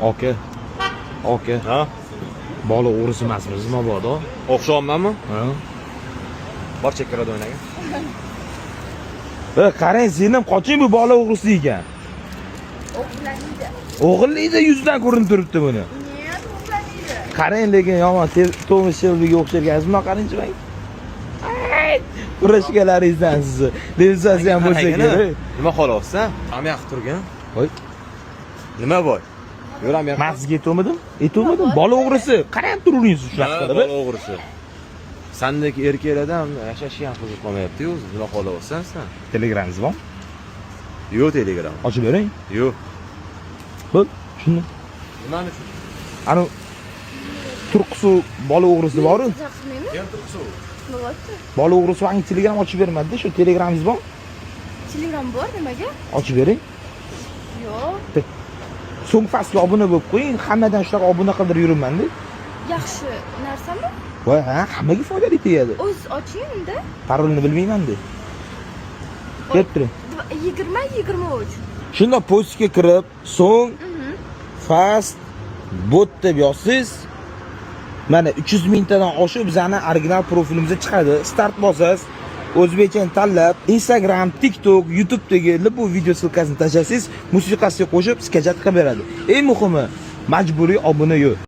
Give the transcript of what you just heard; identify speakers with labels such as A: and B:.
A: Aka. Aka.
B: Ha?
A: Bola o'g'risi emasmiz, mabodo.
B: O'xshamayapmanmi?
A: Ha.
B: Bor chekkarada o'ynagan.
A: Qarang, sen ham qoching bu bola o'g'risi ekan. O'g'illikda yuzidan ko'rinib turibdi buni.
C: Niyat o'g'laniydi.
A: Qarang, lekin yomon Tomas Shelbyga o'xshargan. Buni qarangchi bang. Kurashgalaringizdan sizni. Devsasi ham bo'lsa kerak.
B: Nima xolayapsan? Amyak turgan.
A: Voy,
B: Nima voy? Yur amyak.
A: men sizga aytmadim? Bola o'g'risi. Qarab turingiz shu vaqtda.
B: Bola o'g'risi. Sandek erkaklardan yashashga ham qiziq qolmayapti-yu, o'zi. Nima xolayapsan sen?
A: Telegrammingiz bormi?
B: Yo'q Telegram.
A: Ochib bering.
B: Yo'q.
A: Bo'l, shuni.
B: Nimani uchun?
A: Ana Turqsu bola o'g'risi bor-ku.
C: Jaqsizmi?
B: Kim turqsu?
C: Nima bo'ldi?
A: Bola o'g'risi vaqt Telegram ochib bermadi-da, shu Telegramingiz bormi?
C: Telegram bor nimaga?
A: Ochib bering.
C: Yo'q.
A: So'ng pastga obuna bo'lib qo'ying. Hammadan shunaqa obuna qildirib yuribman-da.
C: Yaxshi narsami?
A: Voy, ha, hammaga foydali tegadi.
C: O'z oching unda.
A: Parolni bilmayman-da. Kelib turing.
C: 20-23.
A: Shunda postga kirib, so'ng fast bot deb yozsiz, mana 300 mingtadan oshib bizning original profilimizga chiqadi. Start bosasiz, o'zbekchani tanlab, Instagram, TikTok, YouTube'dagi bu video silkasini tashlasangiz, musiqasiga qo'shib skajat qilib beradi. Eng muhimi, majburiy obuna yo'q.